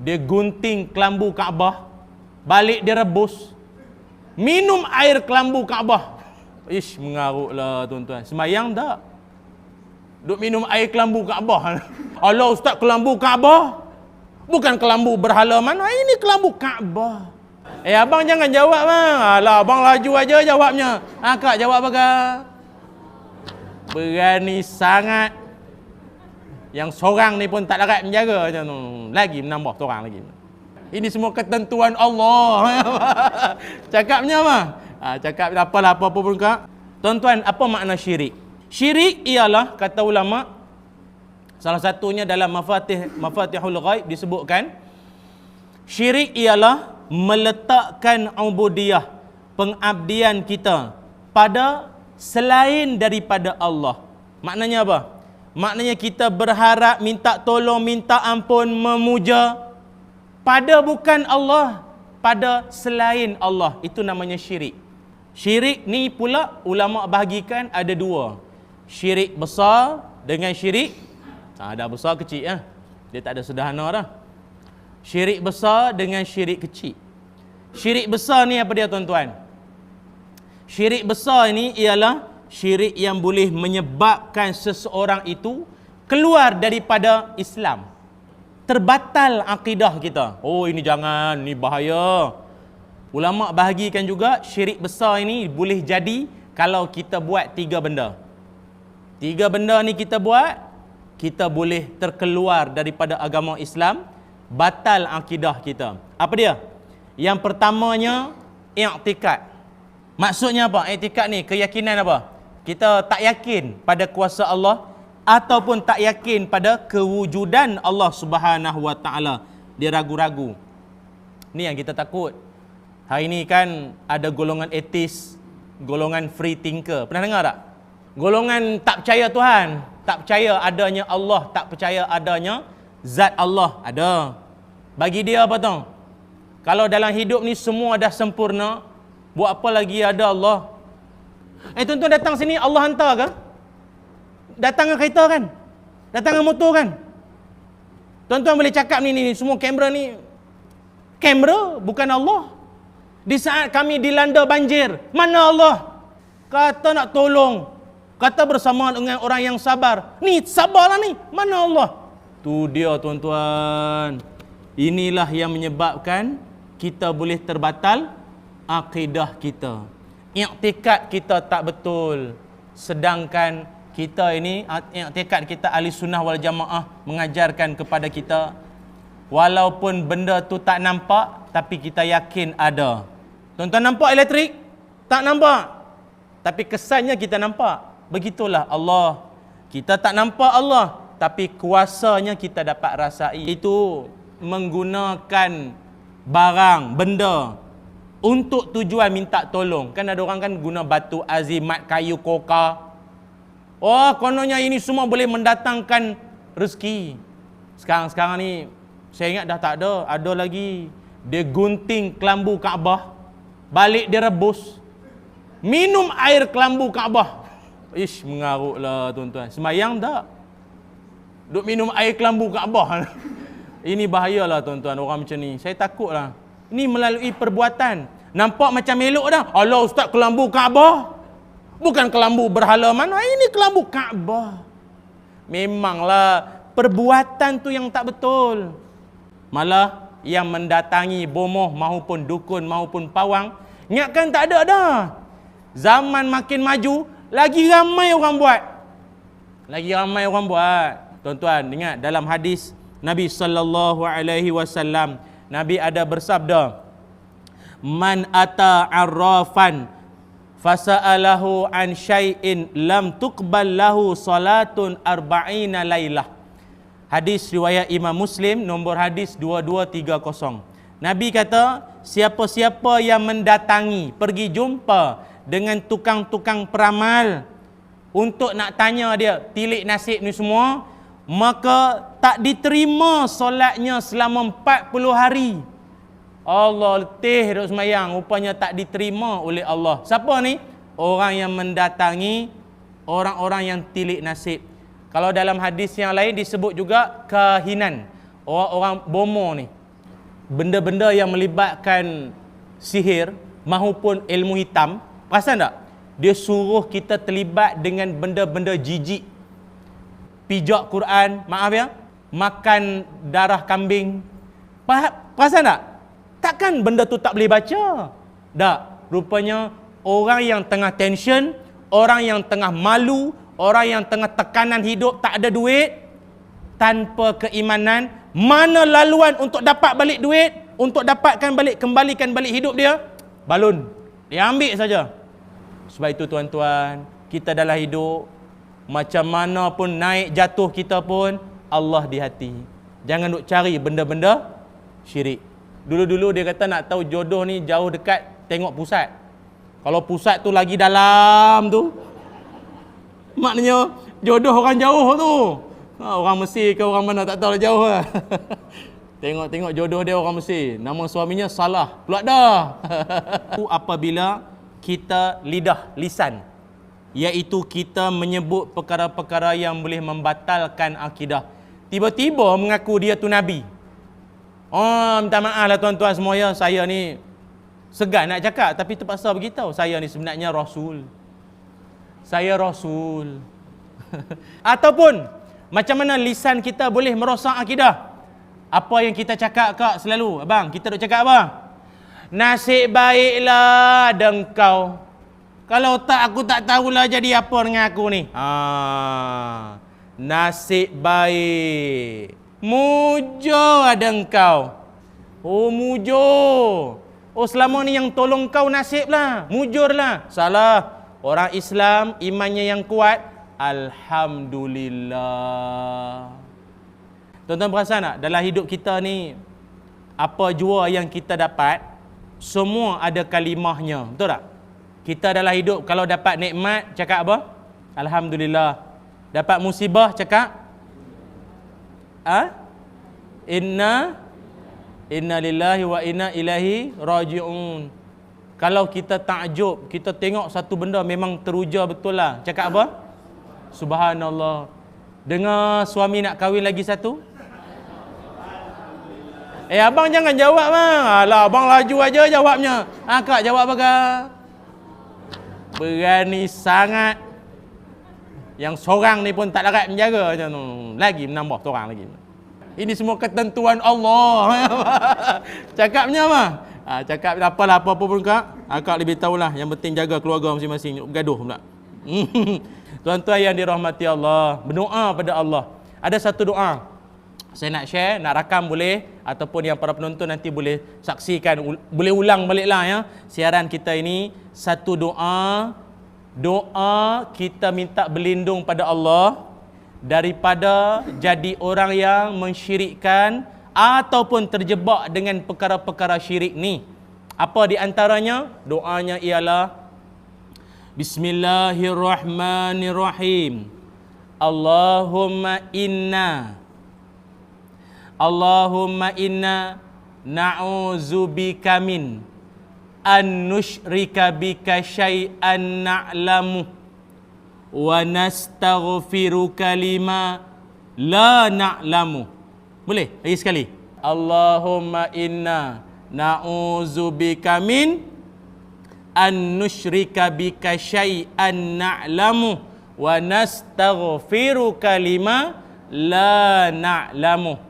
dia gunting kelambu Kaabah, balik dia rebus, minum air kelambu Kaabah. Ish, mengarutlah tuan-tuan. Semayang tak? Duk minum air kelambu Kaabah. Allah ustaz, kelambu Kaabah? Bukan kelambu berhala mana, ini kelambu Kaabah. Abang jangan jawab bang. Alah, abang laju aja jawabnya. Kak jawab apa kak? Berani sangat. Yang seorang ni pun tak larat menjaga macam tu. Lagi menambah seorang lagi. Ini semua ketentuan Allah. Cakapnya apa? Cakap apa pun kak. Tuan-tuan, apa makna syirik? Syirik ialah, kata ulama, salah satunya dalam Mafatihul Ghaib disebutkan, syirik ialah meletakkan ubudiyah, pengabdian kita pada selain daripada Allah. Maknanya apa? Maknanya kita berharap, minta tolong, minta ampun, memuja pada bukan Allah, pada selain Allah. Itu namanya syirik. Syirik ni pula ulama bahagikan ada dua. Syirik besar dengan syirik ada besar kecil ya. Dia tak ada sederhana dah. Syirik besar dengan syirik kecil. Syirik besar ni apa dia tuan-tuan? Syirik besar ini ialah syirik yang boleh menyebabkan seseorang itu keluar daripada Islam. Terbatal akidah kita. Oh, ini jangan, ini bahaya. Ulama bahagikan juga syirik besar ini boleh jadi kalau kita buat 3 benda. 3 benda ni kita buat, kita boleh terkeluar daripada agama Islam, batal akidah kita. Apa dia? Yang pertamanya, i'tikad. Maksudnya apa? I'tikad ni keyakinan apa? Kita tak yakin pada kuasa Allah ataupun tak yakin pada kewujudan Allah Subhanahu Wa Taala. Dia ragu-ragu. Ni yang kita takut. Hari ni kan ada golongan ateis, golongan free thinker. Pernah dengar tak? Golongan tak percaya Tuhan, tak percaya adanya Allah, tak percaya adanya zat Allah. Ada. Bagi dia apa tu? Kalau dalam hidup ni semua dah sempurna, buat apa lagi ada Allah? Tuan-tuan datang sini Allah hantar ke? Datang dengan kereta kan? Datang dengan motor kan? Tuan-tuan boleh cakap ni semua kamera ni kamera, bukan Allah. Di saat kami dilanda banjir, mana Allah? Kata nak tolong, kata bersama dengan orang yang sabar. Ni sabarlah ni, mana Allah? Tu dia tuan-tuan. Inilah yang menyebabkan kita boleh terbatal akidah kita. I'tikad kita tak betul. Sedangkan kita ini, i'tikad kita ahli sunnah wal jamaah mengajarkan kepada kita, walaupun benda tu tak nampak, tapi kita yakin ada. Tuan-tuan nampak elektrik? Tak nampak. Tapi kesannya kita nampak. Begitulah Allah. Kita tak nampak Allah, tapi kuasanya kita dapat rasai. Itu menggunakan barang, benda untuk tujuan minta tolong. Kan ada orang kan guna batu azimat, kayu koka. Oh, kononnya ini semua boleh mendatangkan rezeki. Sekarang ni saya ingat dah tak ada. Ada lagi. Dia gunting kelambu Kaabah, balik dia rebus, minum air kelambu Kaabah. Ish, mengarutlah tuan-tuan. Semayang tak? Duk minum air kelambu Kaabah. Ini bahayalah tuan-tuan, orang macam ni. Saya takutlah. Ini melalui perbuatan. Nampak macam elok dah. Allah ustaz, kelambu Kaabah. Bukan kelambu berhala mana, ini kelambu Kaabah. Memanglah perbuatan tu yang tak betul. Malah yang mendatangi bomoh maupun dukun maupun pawang, ingatkan tak ada dah. Zaman makin maju, lagi ramai orang buat. Lagi ramai orang buat. Tuan-tuan, ingat dalam hadis Nabi sallallahu alaihi wasallam, Nabi ada bersabda, "Man ata arrafan fasa'alahu an syai'in lam tuqbal lahu salatun arba'ina lailah." Hadis riwayat Imam Muslim, nombor hadis 2230. Nabi kata, siapa-siapa yang mendatangi, pergi jumpa dengan tukang-tukang peramal untuk nak tanya dia tilik nasib ni semua, maka tak diterima solatnya selama 40 hari. Allah, letih duk semayang, rupanya tak diterima oleh Allah. Siapa ni? Orang yang mendatangi orang-orang yang tilik nasib. Kalau dalam hadis yang lain disebut juga kahinan, orang-orang bomo ni. benda-benda yang melibatkan sihir mahupun ilmu hitam, perasan tak? Dia suruh kita terlibat dengan benda-benda jijik. Pijak Quran, maaf ya, makan darah kambing. Perasan tak? Takkan benda tu tak boleh baca? Tak. Rupanya orang yang tengah tension, orang yang tengah malu, orang yang tengah tekanan hidup, tak ada duit, tanpa keimanan, mana laluan untuk dapat balik duit, untuk dapatkan balik, kembalikan balik hidup dia? Balun. Dia ambil saja. Sebab itu tuan-tuan, kita dalam hidup, macam mana pun naik jatuh kita pun, Allah di hati. Jangan duk cari benda-benda syirik. Dulu-dulu dia kata nak tahu jodoh ni jauh dekat, tengok pusat. Kalau pusat tu lagi dalam tu, maknanya jodoh orang jauh tu. Orang Mesir ke orang mana tak tahu lah, jauh lah. Tengok-tengok jodoh dia orang Mesir. Nama suaminya Salah. Pula dah. Apabila kita lisan, iaitu kita menyebut perkara-perkara yang boleh membatalkan akidah. Tiba-tiba mengaku dia tu Nabi. Oh, minta maaf lah tuan-tuan semua ya, saya ni segan nak cakap tapi terpaksa beritahu, saya ni sebenarnya Rasul. Saya Rasul. Ataupun macam mana lisan kita boleh merosak akidah? Apa yang kita cakap kak selalu? Abang, kita duk cakap apa? Nasib baiklah ada engkau. Kalau tak, aku tak tahulah jadi apa dengan aku ni. Nasib baik. Mujur ada engkau. Oh, mujur. Oh, selama ni yang tolong kau nasib lah. Mujur lah. Salah. Orang Islam, imannya yang kuat. Alhamdulillah. Tuan-tuan perasan tak? Dalam hidup kita ni, apa jua yang kita dapat, semua ada kalimahnya. Betul tak? Kita dalam hidup, kalau dapat nikmat, cakap apa? Alhamdulillah. Dapat musibah, cakap? Inna lillahi wa inna ilaihi raji'un. Kalau kita takjub, kita tengok satu benda memang teruja betul lah. Cakap apa? Subhanallah. Dengar suami nak kahwin lagi satu? Abang jangan jawab bang. Alah, abang laju aja jawabnya. Kak jawab apa kak? Berani sangat. Yang seorang ni pun tak larat menjaga macam tu. Lagi menambah seorang lagi. Ini semua ketentuan Allah. Cakapnya apa? Cakap apalah apa-apa pun kak. Kak lebih tahulah. Yang penting jaga keluarga masing-masing. Bergaduh pula. Tuan-tuan yang dirahmati Allah, berdoa pada Allah. Ada satu doa saya nak share, nak rakam boleh, ataupun yang para penonton nanti boleh saksikan, boleh ulang baliklah ya siaran kita ini. Satu doa kita minta berlindung pada Allah daripada jadi orang yang mensyirikkan ataupun terjebak dengan perkara-perkara syirik ni. Apa di antaranya? Doanya ialah Bismillahirrahmanirrahim. Allahumma inna na'udzubika min an nusyrika bika syai'an na'lamu wa nastaghfiruka lima la na'lamu. Boleh? Lagi sekali. Allahumma inna na'udzubika min an nusyrika bika syai'an na'lamu wa nastaghfiruka lima la na'lamu.